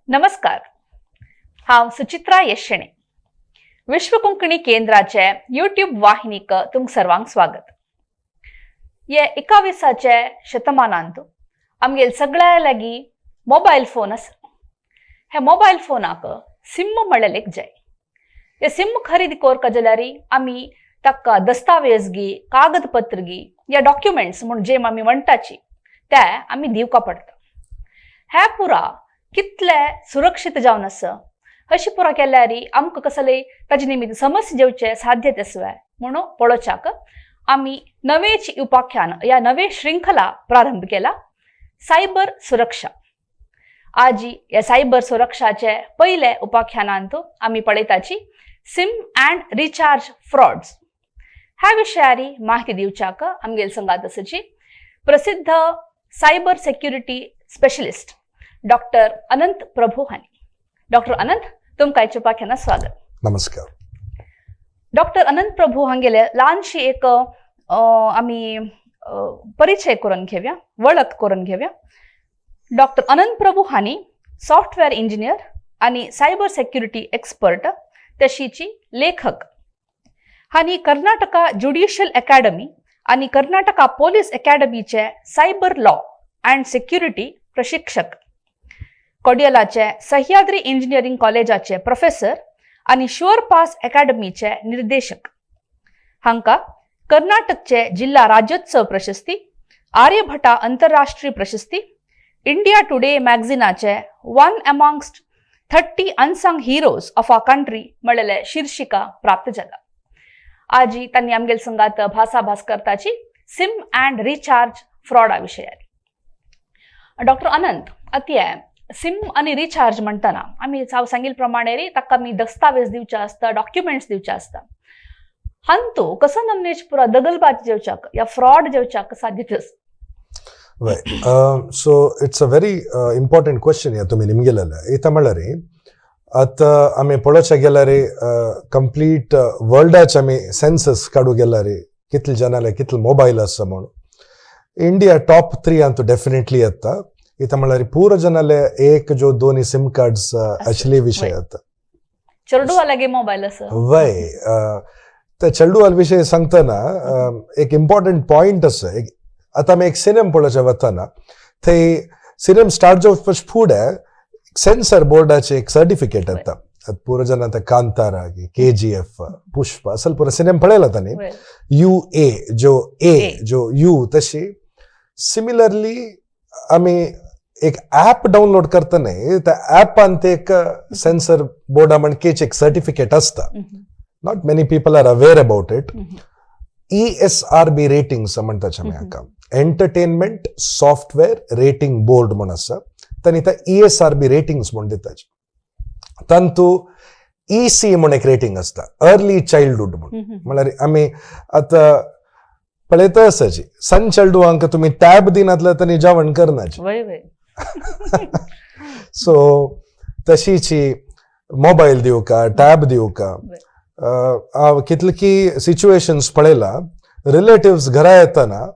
नमस्कार. हांव सुचित्रा येशणे. विश्व कोंकणी केंद्राचे यूट्यूब वाहिनीक तुमक सर्वांक स्वागत. ये 21चे शतमानांत आमगेल सगळ्या लागी मोबाईल फोन आसा. हे मोबाईल फोनाक सिम म्हणलेलेक जाय. हे सिम खरेदी करता जाल्यार आमी ताका दस्तावेज गी, कागदपत्र गी या डॉक्युमेंट्स म्हण जे आमी म्हणटाची ते आमी दिवका पडटा. हे पुरा कितले सुरक्षित जावन आसा अशी पुरा केल्यार आमकां कसले ताजे निमित्त समस्या जेवचे साध्यते आसवे म्हणून पळोवच्याक आमी नवेच उपाख्यान या नवे श्रृंखला प्रारंभ केला, सायबर सुरक्षा. आज या सायबर सुरक्षाचे पहिले उपाख्यानांत आमी पळयताची सिम अँड रिचार्ज फ्रॉड्स. ह्या विशयार माहिती दिवच्याक आमगेल संगात आसाची प्रसिद्ध cyber security specialist doctor Anant Prabhu हानी. डॉक्टर अनंत, तुमकां आयच्या उपाख्यानात स्वागत. नमस्कार. डॉक्टर अनंत प्रभू हांगेले ल्हानशी एक आमी परिचय करून घेवया, वळख करून घेवया. डॉक्टर अनंत प्रभू हानी सॉफ्टवेअर इंजिनियर आणि सायबर सेक्युरिटी एक्सपर्ट तशीची लेखक. हानी कर्नाटका ज्युडिशियल अकॅडमी आणि कर्नाटका पोलीस अकॅडमीचे सायबर लॉ अँड सेक्युरिटी प्रशिक्षक, कोडियलाचे सह्याद्री इंजिनियरिंग कॉलेजाचे प्रोफेसर आणि शुअर पास अकॅडमीचे निर्देशक. हांका कर्नाटकचे जिल्हा राज्योत्सव प्रशस्ती, आर्यभटा आंतरराष्ट्रीय प्रशस्ती, इंडिया टुडे मॅगझिनाचे one amongst 30 unsung heroes of our country म्हणलेले शीर्षिका प्राप्त जाला. आज त्यांनी आमगेल संगात भासाभास करताची सिम अँड रिचार्ज फ्रॉडा विशयार. डॉक्टर अनंत, अतिय सिम आणि रिचार्ज म्हणताना आम्ही हांव सांगिल प्रमाणे ताका आमी दस्तावेज दिवचे आसता, डॉक्युमेंट्स दिवचे आसता. हांतू कसो नमनेच पुरा दगलबाजी जेवच्याक या फ्रॉड जेवच्याक साध्यते आसा? So it's a very important question. या तुम्ही निमगेलेले इथं म्हणल्यार आता आम्ही पळोवचे गेल्यार कंप्लीट वर्ल्डाचे आमी सेन्सस काडू गेल्यार कितले जनाले कितले मोबाईल आसा म्हणून इंडिया टॉप 3 अंतू डेफिनेटली येता. इथं म्हणल्यार पूर जनाले एक जो दोन्ही सिम कार्ड्स असले विषय आता चेडू वालागे मोबाईल आसा वय. त्या चेडू वाल विषय सांगतना एक इम्पॉर्टंट पॉइंट आसा. आता आमी एक सिनेमा पळोवचे वतना थंय सिनेमा स्टार्ट जावचे फुडें सेन्सर बोर्डाचे एक सर्टिफिकेट येता. पूर जन आता कांतारा, KGF, पुष्पा असल पुरा सिनेमा पळयला तांणी. UA जो यू तशी सिमिलरली आमी एक ऍप डाउनलोड करतना त्या ऍपान ते एक सेन्सर बोर्डा म्हणकेच एक सर्टिफिकेट असता. Not many people are aware about it. ESRB ratings म्हणटाचे आमी हाका, एंटरटेनमेंट सॉफ्टवेअर रेटिंग बोर्ड म्हण आसा. तांणी त्या ESRB रेटिंग्स म्हण दिताचे. तांतू EC म्हण एक रेटिंग असता, अर्ली चाइल्डहूड म्हण. म्हळ्यार आमी आता पळयता आसाची सण चेडूआंक तुमी टॅब दिनातले तांणी जेवण करनाची. सो तशीची मोबाईल दिवका, टॅब दिवका. कितली सिच्युएशन्स पळयला, रिलेटिव्स घरा येतना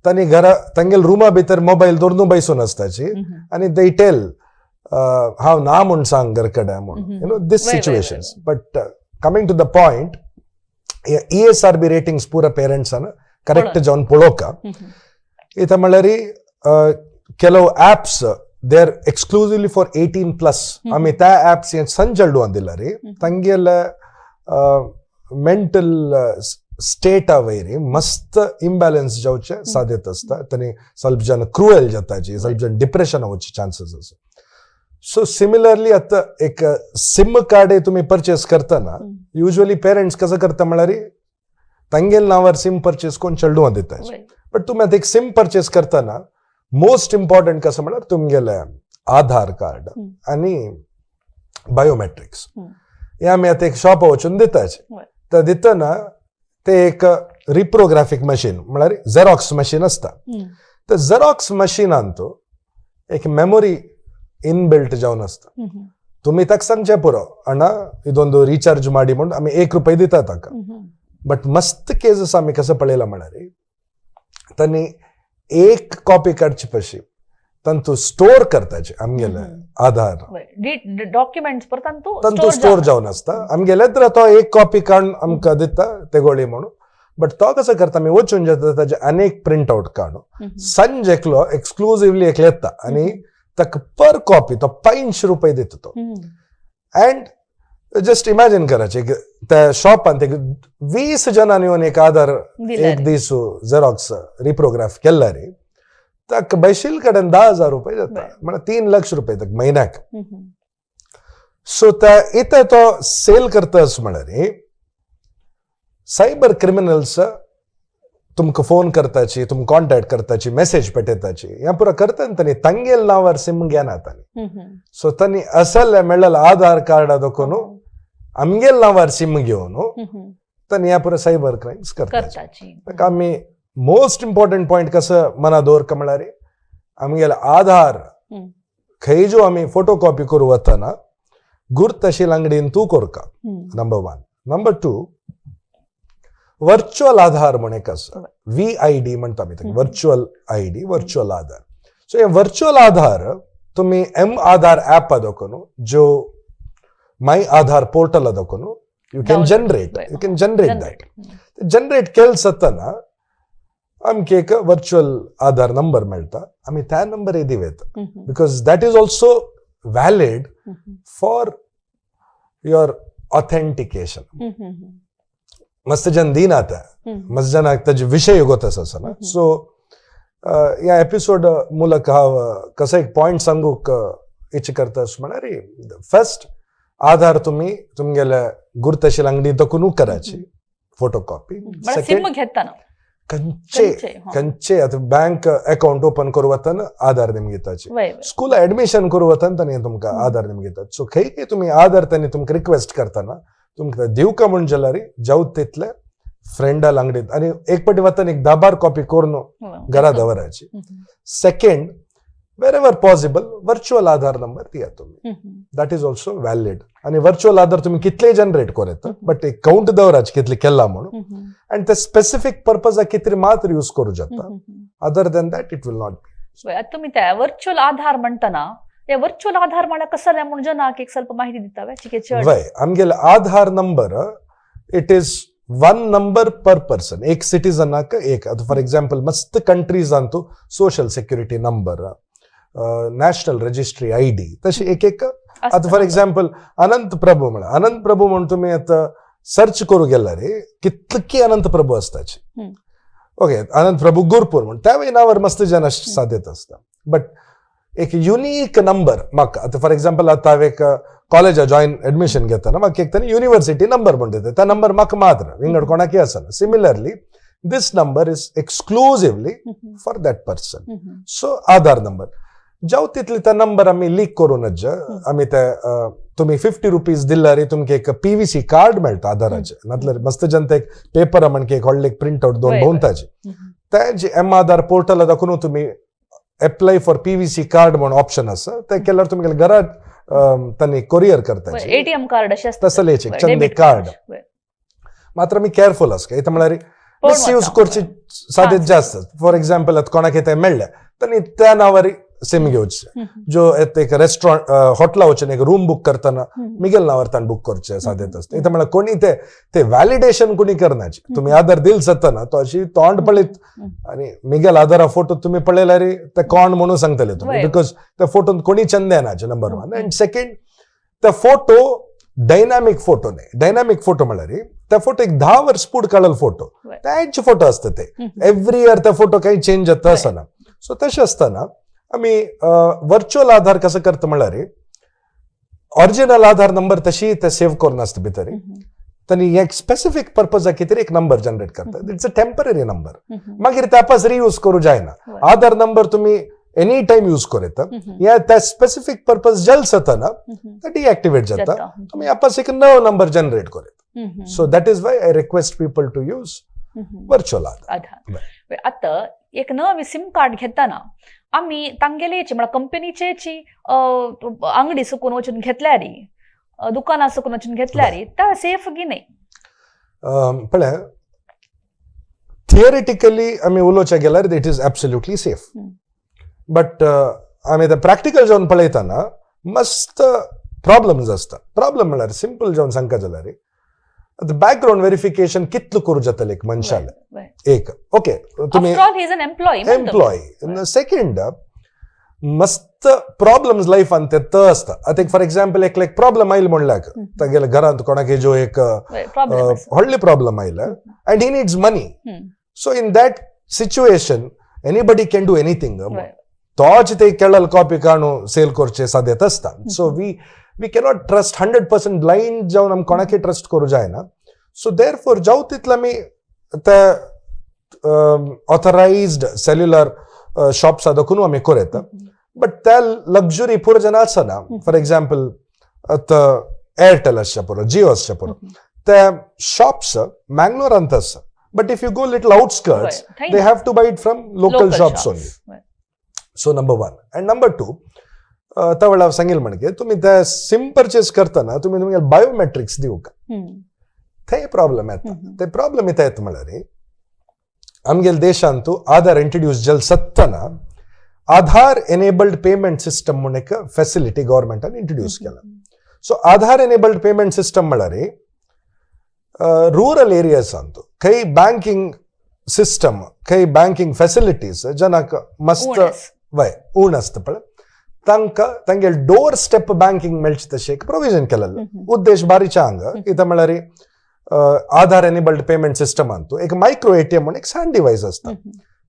तांणी घरा तांगेल रुमा भितर मोबाईल दवरून बसून आसताची आणि दे टेल हांव ना म्हूण सांग घरकडे म्हणून. You know this situations. But coming to the point, ESRB ratings पुरा पेरेंट्सान करेक्ट जावन पळोवका. इथं म्हणल्यार ಕೆಲವು apps they are exclusively for 18+. आम्ही त्या ऍप्स सण चेडूआं दिला रे तांगेल मेंटल स्टेट वयरी मस्त इंबॅलन्स जावचे साध्यता असता. तांणी ಸ್ವಲ್ಪ जन क्रुएल जाताची, ಸ್ವಲ್ಪ जन डिप्रेशन होवचे चान्सेस आसा. सो सिमिलरली आता एक सिम कार्ड तुम्ही परचेस करताना युजली पेरेंट्स कसं करता म्हळ्यार तांगेल नावार सिम परचेस कोण चेडूआं दिताचे. बट तुम्ही आता एक सिम परचेस करताना मोस्ट इम्पॉर्टंट कसं म्हळ्यार तुमगेले आधार कार्ड आणि बायोमेट्रिक्स हे आम्ही आता एक शॉप वचून दिताचे. तर दितना ते एक रिप्रोग्राफिक मशीन म्हळ्यार झेरॉक्स मशीन असता. तर झेरॉक्स मशीनान तो एक मेमोरी इनबिल्ट जावन असता. तुम्ही ताका सांगचे पुरो अण्णा ಇದೊಂದು रिचार्ज ಮಾಡಿ म्हणून आम्ही ₹1 दिता ताका. बट मस्त केसेस आम्ही कसं पळयला म्हळ्यार तांणी एक कॉपी काडची पशी तंतु स्टोर करताचे आमगेले आधार डॉक्युमेंट्स पर तंतु स्टोर जावन आसता आमगेले तर तो एक कॉपी काडून आमकां दिता तेगोळी म्हणून बट तो कसो करता आमी वचून जेता ताजे अनेक प्रिंट आउट काडून संज एकलो एक्सक्लुसिवली एक येता आनी ताका पर कॉपी तो 500 रुपये दिता तो अँड जस्ट इमॅजिन कराचे त्या शॉपान 20 जणांनी येवन एक आधार एक दीस झेरॉक्स रिप्रोग्राफ केला रे ताका बैशील कडेन 10,000 रुपये जाता म्हणजे 3 लाख रुपये तक महिन्याक सो त्या इथे तो सेल करतास म्हळ्यार सायबर क्रिमिनल्स तुमकां फोन करताची तुमकां कॉन्टॅक्ट करताची मेसेज पेटयताची हें पुरो करता तांणी तांगेल नांवार सिम घेनात तांणी सो तांणी असल मेळ्ळेलें आधार कार्ड दोकून आमगेल नांवार सिम घेवन तांणी ह्या पुरो सायबर क्रायम्स करताची आमी मोस्ट इम्पॉर्टंट पॉइंट कसं मना दवरका म्हळ्यार आमगेले आधार खंयच्यो आमी फोटो कॉपी करूं वतना गुर्त आशिल्ले अंगडीन तूं करका नंबर 1 नंबर 2 वर्च्युअल आधार म्हण एक आसा VID म्हणटा आमी ताका virtual ID virtual Aadhaar so हे वर्च्युअल आधार तुमी M-आधार ऍप दोकून जो माय आधार पोर्टल दोकून you can generate that generate केल सतना आमकां एक वर्च्युअल आधार नंबर मेळटा आमी त्या नंबर दिवेता because that is also valid for your authentication मस्त जन दिनात मस्त जनाक ताजे विषय गोतस आसना सो ह्या एपिसोड ಮೂಲಕ कसो एक पॉइंट सांगूक इच्छा करतास म्हळ्यार फर्स्ट आधार तुमी तुमगेले गुर्त आशिल्ले अंगडी दोकून कराची फोटो कॉपी सिम घेताना खंयचे आतां बँक अकाउंट ओपन करूं वतना आधार नेम घेताचे स्कूल एडमिशन करूं वतना तांणी तुमकां आधार नेम घेतात सो खंय तुमी आधार तांणी तुमकां रिक्वेस्ट करतना तुमकां दिवका म्हण जाल्यार जावं तितले फ्रेंडाल अंगडीत आनी एक पाटी वतना एक 10-12 कॉपी करून घरा दवराची सेकंड वेर एवर पॉसिबल वर्च्युअल आधार नंबर दिया तुमी दॅट इज ऑल्सो वॅलिड आनी वर्च्युअल आधार तुमी कितले जनरेट कोर येता बट एक काउंट दवराचे कितले केला म्हणून आनी ते स्पेसिफिक पर्पजाक कितें मात्र यूज करूं जाता other than that it will not be तुमी त्या वर्च्युअल आधार म्हणटना वर्च्युअल आधार म्हळ्यार कसं म्हणून जनाक एक ಸ್ವಲ್ಪ माहिती दिता वय आमगेले Aadhaar number it is 1 number per person एक सिटीजनाक एक फॉर एग्जाम्पल मस्त कंट्रीजांतू social security number national registry ID तशी एक एक आता फॉर एग्जाम्पल अनंत प्रभू म्हणून तुम्ही आता सर्च करू गेला रे कितकी अनंत प्रभू असताचे ओके अनंत प्रभू गुरपूर म्हणून त्यावेळी नावावर मस्त जन साधेत असता बट एक युनिक नंबर म्हाका आता फॉर एग्जाम्पल आता हांव एक कॉलेजा जॉईन एडमिशन घेतना म्हाका एक तरी युनिव्हर्सिटी नंबर म्हण दिता त्या नंबर म्हाका मात्र विंगड कोणाकय आसना similarly this number is exclusively for that person so Aadhaar number जाऊ तितले त्या नंबर आमी लीक करूनच आमी ते तुम्ही 50 रुपीज दिला रे तुमका एक PVC कार्ड मेळटा आधाराचे नातल्यार मस्त जनता एक पेपर म्हणके एक व्हडले प्रिंट आउट दोन भोंवताचे ते M-आधार पोर्टल दाखवून तुम्ही अप्लाय फॉर PVC कार्ड म्हणून ऑप्शन आसा ते केल्यार तुमगेले घरात तांणी कोरियर करता ATM कार्ड अशें तसलेचे चंदे कार्ड मात्र आमी केअरफुल आसता इथं म्हळ्यार मिसयूज करची साधीत जास्त फॉर एग्जाम्पल आता कोणाक ते मेळ्ळे तांणी त्या नावार सिम घेवचे जो एक रेस्टॉरंट हॉटेला वचून एक रूम बुक करताना मिगेल नावार ताण बुक करचे साधेत असते इथं म्हळ्यार कोणी ते व्हॅलिडेशन कोणी करनाचे तुम्ही आधार दिल सतना तो अशी तोंड पळयत आणि मिगेल आधारा फोटो तुम्ही पळयल्यार ते कोण म्हणून सांगतले तुम्ही बिकॉज त्या फोटोन कोणी चंद येनाचे नंबर 1 अँड सेकंड त्या फोटो डायनामिक फोटो नाही डायनामिक फोटो म्हळ्यार त्या फोटो एक 10 वर्स पुढ काढल फोटो त्यांचे फोटो असतात ते एव्हरी इयर त्या फोटो काही चेंज जाता असना सो तशें असताना आमी वर्च्युअल आधार कसं करता म्हळ्यार ओरिजिनल आधार नंबर तशी ते सेव्ह करून आसता भितर तांणी एक स्पेसिफिक पर्पजाक कितें एक नंबर जनरेट करता इट्स अ टेम्पररी नंबर मागीर तापास रियूज करूं जायना आधार नंबर तुमी एनी टाइम यूज करूं येता या त्या स्पेसिफिक पर्पज जल सतना ते डिएक्टिवेट जाता तुमी वापस एक नवो नंबर जनरेट करूं so that is why I request people to use virtual Aadhaar आता एक नवी सिम कार्ड घेताना आम्ही तांगेलेची म्हळ्यार कंपनीचे अंगडी सुकून वचून घेतल्यार दुकानां सुकून वचून घेतल्यार त्या सेफ की नाही पळय थियोरिटिकली आमी उलोवचे गेल्यार it is absolutely safe but आम्ही ते प्रॅक्टिकल जावन पळयतना मस्त प्रॉब्लेम्स असता. प्रॉब्लेम म्हळ्यार सिंपल जावन सांगता जाल्यार बॅकग्राऊंड व्हेरिफिकेशन कितलो करूं जातलें एक मनशाले. एक ओके तुम्ही एम्प्लॉय. सेकंड मस्त प्रॉब्लेम्स लायफान ते असता. आतां फॉर एग्जाम्पल एक प्रॉब्लेम आयलो म्हणल्यार तागेले घरांत कोणाक जो एक व्हडली प्रॉब्लेम आयला and he needs money. So in that situation anybody can do anything. तोच ते केळल कॉपी काणू सेल करचे सादेत असता. So we cannot trust 100% blind जावन आमी कोणाकय ट्रस्ट करूं जायना. सो देरफॉर जाऊ तितले आमी ते ऑथरायज्ड सेल्युलर शॉप्स देखून आमी करता. बट त्या लक्झरी पुरो जन आसना. फॉर एग्जाम्पल एअरटेल आसचे पुरो, जियो आसचे पुरो, ते शॉप्स मँगलोरांत आसा. But if you go little outskirts they have to buy it from local shops only. So number 1 and number 2 त्या वेळार सांगेल म्हणजे तुम्ही ते सिम परचेस करतना तुम्ही तुमगे बायोमेट्रिक्स दिवू का. ते प्रॉब्लेम येता. ते प्रॉब्लेम इथं येता म्हळ्यार आमगेल देशांत आधार इंट्रोड्यूस जल सत्तना आधार एनेबल्ड पेमेंट सिस्टम म्हणून एक फॅसिलिटी गव्हर्नमेंटान इंट्रोड्यूस केला. सो आधार एनेबल्ड पेमेंट सिस्टम म्हळ्यार रुरल एरियासांत खंय बँकिंग सिस्टम खंय बँकिंग फॅसिलिटीज जनाक मस्त वय उण आसता पळय तांगे डोर स्टेप बँकिंग मेळचे तशें एक प्रोविजन केलेलें. उद्देश बारीचे हांगा इथं म्हळ्यार आधार एनेबल्ड पेमेंट सिस्टमांत एक मायक्रो एटीएम म्हणून एक सान डिवायस असता.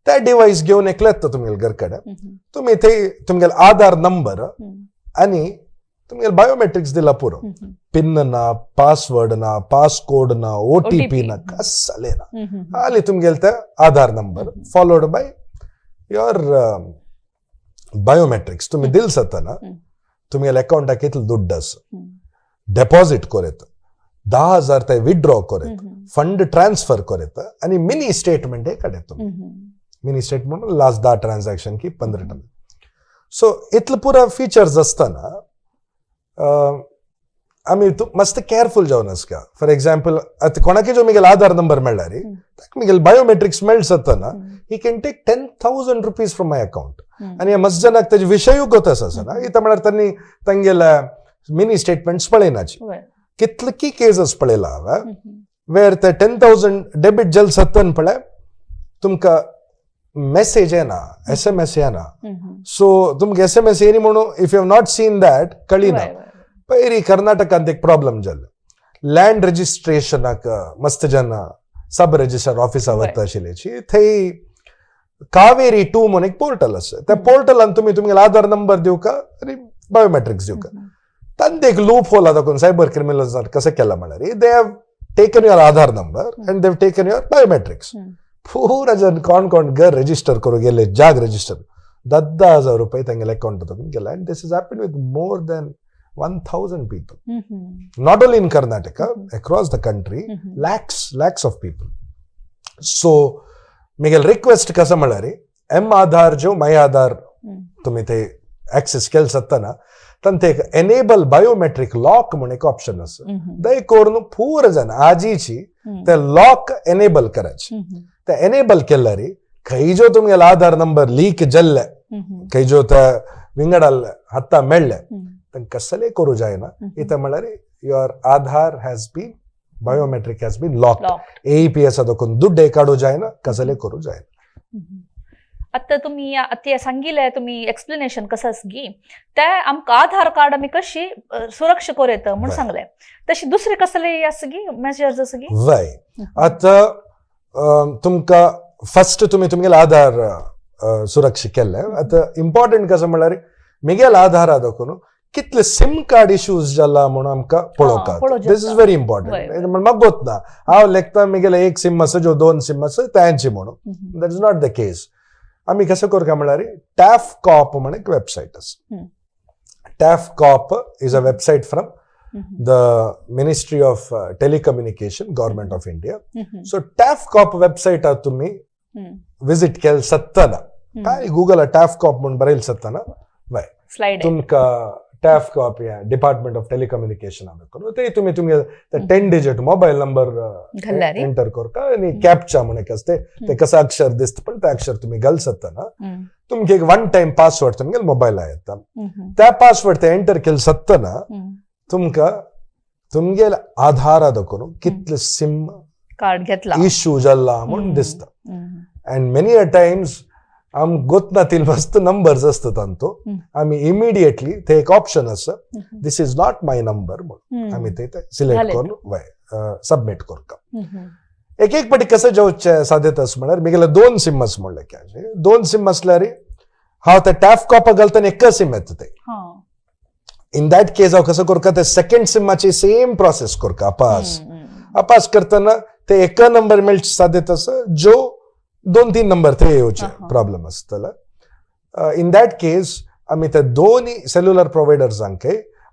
त्या डिवायस घेऊन एक येता तुमगेल घर कडेन. तुम्ही थंय तुमगेल आधार नंबर आनी तुमगेल बायोमेट्रिक्स दिला पुरो. पिन ना, पासवर्ड ना, पासकोड ना, ओटीपी ना, कसले ना. आली तुमगेल ते Aadhaar number followed by your biometrics. तुम्ही दिल सतना तुमगेल्या अकाउंटाक कितलो दुड्ड आसा डेपॉझिट करता, 10,000 ते विथड्रॉ करता, फंड ट्रान्सफर करता आनी मिनी स्टेटमेंट हे काढता. मिनी स्टेटमेंट लास्ट 10 ट्रान्झॅक्शन की 15 टन. सो इतलं पुरा फीचर्स असताना आम्ही मस्त केअरफुल जावन आसता. फॉर एग्जाम्पल आता कोणाक जो मिगेल आधार नंबर मेळ्ळार मिगेल बायोमेट्रिक्स मेळ सतना he can take 10,000 rupees from my account. आणि मस्त जनाक तेजे विशयूय गोतस आसना. इथं म्हळ्यार त्यांनी तांगेल्या मिनी स्टेटमेंट्स पळयनाची. कितले की केसेस पळयला हांवें वेर ते 10,000 डेबिट जल सतन पळय तुमकां मेसेज येना, SMS येना. सो तुमकां SMS येनी म्हणून if you have not seen that कळिना. पयरी कर्नाटकांत एक प्रॉब्लेम जाल्लो. लँड रजिस्ट्रेशनाक मस्त जन सब रजिस्टर ऑफिसां वता आशिल्लीची. थंय कावेरी 2 म्हणून एक पोर्टल आसा. त्या पोर्टलान तुमी तुमगेलो आधार नंबर दिवका आनी बायोमेट्रिक्स दिवका. तांत एक लूप होल दाखोवन सायबर क्रिमिनल्स कसं केला म्हळ्यार they have taken your Aadhaar number and they have taken your biometrics. पूरा जन कोण घर रजिस्टर करूं गेले जाग रजिस्टर 10,000 रुपये तांगेल्या अकाउंटांतून गेला. And this is happen with more than 1,000 people. Not only in Karnataka, across the country, lakhs of people. So, Miguel request कसं म्हळ्यार आधार जो माय आधार तुम्ही ते ऍक्सेस केल सत्तना तांत एक एनेबल बायोमेट्रिक लॉक म्हणून एक ऑप्शन आसा. दय करून पूर जन आजीची ते लॉक एनेबल करायचे. ते एनेबल केल्यार खंय जो तुमगेलो आधार नंबर लीक जाल्ले खंय जो ते विंगडाल हत्ता मेळ्ळे कसले करूं जायना. इथं म्हळ्यार your Aadhaar has been biometric has been locked. AEPS देखून दुड्डे काढू जायना, कसले करूं जायना. आता तुम्ही ते सांगिले तुम्ही एक्सप्लेनेशन कसं गी ते आमकां आधार कार्ड आमी कशी सुरक्षा करूं म्हणून सांगले तशी दुसरे कसले आसगी मेजर्स आसगी वय. आता तुमकां फर्स्ट तुम्ही तुमगेलो आधार सुरक्षा केले. आता इम्पॉर्टंट कसं म्हळ्यार मिगेल आधारा देखून कितले सिम कार्ड इश्यूज जाला म्हणून आमकां पळोवपाक. दिस इज व्हेरी इम्पॉर्टंट. म्हाका गोतना हांव लेखता मिगेले एक सिम आसा जो 2 सिम आसा तांची म्हणून. That is not the case. आम्ही कसं करता म्हळ्यार टॅफकॉप म्हणून एक वेबसाईट आसा. TAFCOP is a website from the ministry of telecommunication government of India. So TAFCOP वेबसाईटार तुम्ही विजिट केल सत्तना काय गुगल टॅफकॉप म्हणून बरयले सत्तना वय तुमकां टॅफकॉप या डिपार्टमेंट ऑफ टेलिकम्युनिकेशन करून ते तुम्ही तुमगे 10 डिजिट मोबाईल नंबर एंटर करता आणि कॅप्चा म्हणून एक असते ते कसं अक्षर दिसतं पण ते अक्षर तुम्ही घाल सत्तना तुमगे एक वन टाइम पासवर्ड तुमगे मोबाईल येता त्या पासवर्ड ते एंटर केलं सत्तना तुमका तुमगे आधार दाखवून कितले सिम कार्ड घेतला इश्यू जाल्ला म्हणून दिसता अँड मेनी अ टाइम्स आम गोतनातील मस्त नंबर्स असतात तांतो आम्ही इमिडिएटली ते एक ऑप्शन असं दिस इज नॉट माय नंबर म्हणून आम्ही ते सिलेक्ट करून वय सबमिट करता एक एक पटी कसं जाऊचे साध्यता असं म्हणणार मी गेला 2 सिम्स म्हणलं की 2 सिम असल्यार हांव ते टॅफ कॉपा घालतना एक सिम येता ते इन दॅट केस हांव कसं करता ते सेकंड सिमाची सेम प्रोसेस करता अपास करतना ते एक नंबर मेळचे साध्यता असं जो 2-3 नंबर ते येवचे प्रॉब्लेम असतला इन दॅट केस आम्ही ते दोन्ही सेल्युलर प्रोव्हायडर्सांक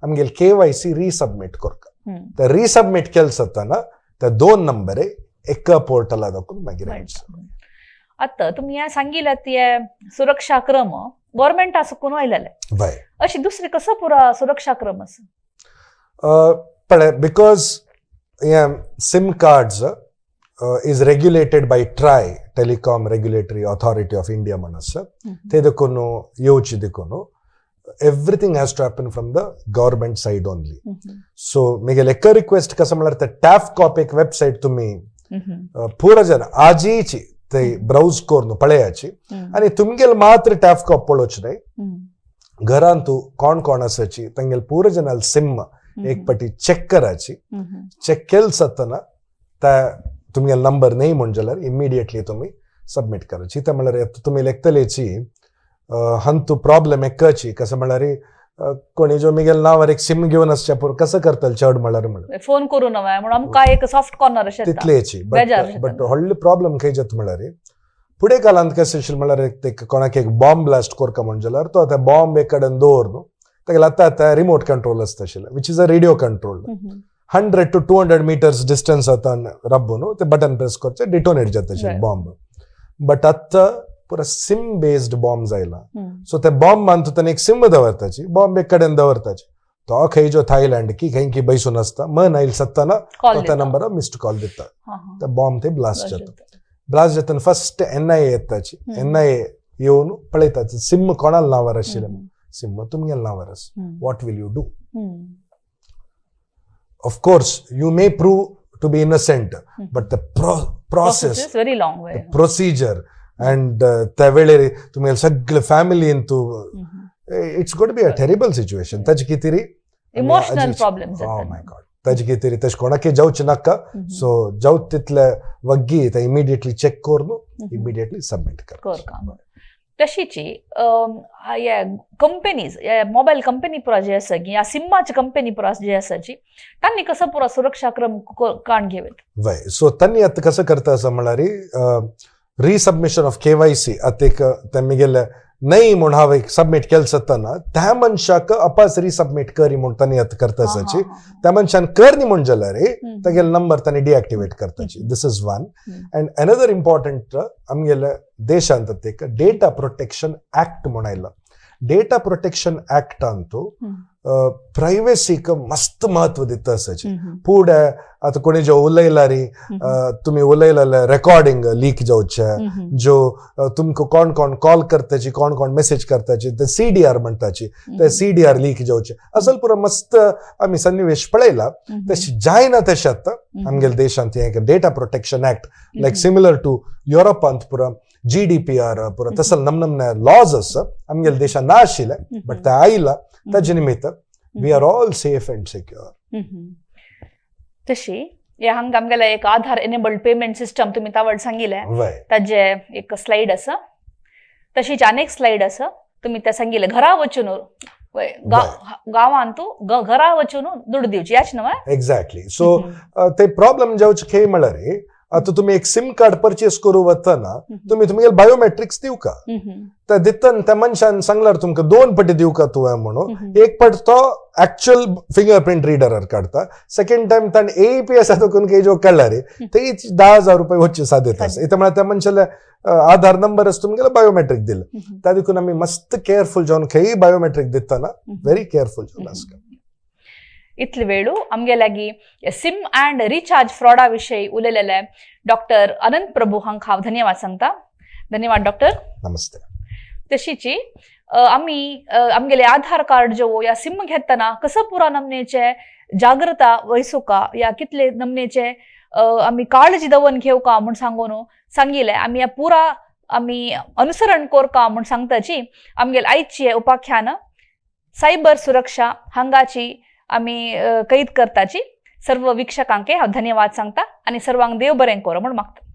आमगे KYC रिसबमिट करता ते रिसबमिट केलं सतना ते 2 नंबर एका पोर्टला दाखवून मागीर आता तुम्ही या सांगितलं ते सुरक्षा क्रम गव्हर्नमेंट असं कोण व्हायला वय अशी दुसरी कसं पुरा सुरक्षा क्रम पण because SIM cards is regulated by TRAI, Telecom Regulatory Authority of India म्हणून ते देखून येवची देखून everything has to happen from the government side only. So मेगेल एक रिक्वेस्ट कसं म्हणल्यार ते टॅफ कॉप एक वेबसाईट तुम्ही पूरा जन आजीची ते ब्राउज करून पळयाची आणि तुमगेल मात्र टॅफ कॉप पळोच नाही घरान तू कोण असाची तंगेल पूरा जनाल सिम एक पटी चेक कराची चेक केल सतना त्या तुमगे नंबर नाही म्हणल्यार इमिडिएटली तुम्ही सबमिट करायची ते म्हणल्यार तुम्ही लेखतलेची हंतू प्रॉब्लेम एकची कसं म्हणल्यार कोणी जो मिगेल नावार एक सिम घेऊन असच्या पूर कसं करतल चढ म्हणल्यार फोन करू नवा म्हणून आमका एक सॉफ्ट कॉर्नर अशें तितलेची बट व्हडली प्रॉब्लेम खंय जाता म्हणल्यार फुडें कालांत कशें आशिल्लें म्हणल्यार कोणाक एक बॉम्ब ब्लास्ट करता म्हणल्यार तो त्या बॉम्ब एक कडेन दवर न्हू तेका आतां रिमोट कंट्रोल आसता आशिल्लें which is a radio control 100 to 200 meters distance रब्बून ते बटन प्रेस करचे डिटोनेट जाता बॉम्ब बट आत्ता पुरा सिम बेस्ड बॉम्ब जायला सो ते बॉम्ब बांदतना एक सिम दवरताची बॉम्ब एक कडेन दवरताची तो खंय जो थायलंड की खंय की बैसून असता मन आयल सत्ताना तो त्या नंबरार मिस्ड कॉल दिता ते बॉम्ब ते ब्लास्ट जातना फर्स्ट NIA येताची NIA येवन पळयता सिम कोणाल नावार आशिल्लें सिम तुमगेल नावार आसा what will you do Of course, you may prove to be innocent, but the process is very long way. The procedure, and त्या वेळेर तुम्ही सगळे family into it's going to be a terrible situation. ताजी कितेरी emotional problems oh my god ताजी कितेरी तश कोणाके जाऊच नाका सो जाऊ तितले वग्गी ते इमिडिएटली चेक करून इमिडिएटली सबमिट कर तशीची या कंपनीज या मोबाईल कंपनी पुरा जे आसा की या सिम्माची कंपनी पुरा जे आसाची त्यांनी कसं पुरा सुरक्षा क्रम काण घेवेत वय सो त्यांनी आता कसं करता असं म्हणारी रिसबमिशन ऑफ KYC आता एक त्यांनी गेले नाही म्हणून हांव एक सबमिट केलं सत्ताना त्या मनशाक अपास रिसबमिट करी म्हणून त्यांनी आता करता असाची त्या मनशान करनी म्हण जाल्यार तेगेल नंबर त्यांनी डिएक्टिवेट करताची this is one and another important आमगेले देशांत एक डेटा प्रोटेक्शन ऍक्ट म्हणून आयला डेटा प्रोटेक्शन ऍक्टान तो प्रायवेसीक मस्त महत्व दिता असाची पुढे आता कोणी जो उलयलारी तुम्ही उलयला रेकॉर्डिंग लीक जावचे जो तुमको कोण कोण कॉल करताची कोण कोण मेसेज करताची ते CDR म्हणताची ते CDR लीक जावचे असल पुरा मस्त आम्ही सन्निवेश पळयला तशी जायना तशें आतां आमगेल्या देशांत एक data protection act like similar to युरोपांत पुरा GDPR पुरा तसल नमनमने लॉज आसा आमगेल्या देशांत ना आशिल्ले बट ते आयला ताजे निमित्त we are all safe and secure तशी या हांगा आमगेला एक आधार एनेबल्ड पेमेंट सिस्टम तुम्ही तावड सांगितले ताजे एक स्लाइड आसा तशीच अनेक स्लाइड आसा तुम्ही त्या सांगितले घरा वचून गांवांत तू घरा वचून दुड दिवची याच नवा एक्झॅक्टली सो ते प्रॉब्लेम जावचे खंय म्हळ्यार आता तुम्ही एक सिम कार्ड परचेस करू वतना तुम्ही तुमगे बायोमेट्रिक्स दिव का त्या दितन त्या मनशान सांगल्यार तुमका 2 पटी दिव का तू म्हणून एक पट तो ऍक्च्युअल फिंगरप्रिंट रिडरार काढता सेकंड टाइम ताण AEPS देखून काही जो काढला रे ते 10,000 रुपये वच्चे साधेत आसा इथं म्हणल्यार त्या मनशाला आधार नंबर असतो तुमगेला बायोमेट्रिक दिलं त्या देखून आम्ही मस्त केअरफुल जावन खंय बायोमेट्रिक दिताना व्हेरी केअरफुल जावन आसता इतले वेळू आमगे लागी सिम अँड रिचार्ज फ्रॉडा विषयी उलयलेले डॉक्टर अनंत प्रभू हांक हांव धन्यवाद सांगता धन्यवाद डॉक्टर नमस्ते तशीची आम्ही आमगेले आधार कार्ड जो या सिम घेतना कसं पुरा नमनेचे जागृता वैसुका या कितले नमनेचे आम्ही काळजी दवन घेऊ का म्हूण सांगून सांगिले आम्ही या पुरा आम्ही अनुसरण कोरका म्हूण सांगताची आमगेले आयची उपाख्यान सायबर सुरक्षा हांगाची आम्ही कैद करताची सर्व वीक्षकांके हांव धन्यवाद सांगता आणि सर्वांक देव बरें करो म्हूण मागता.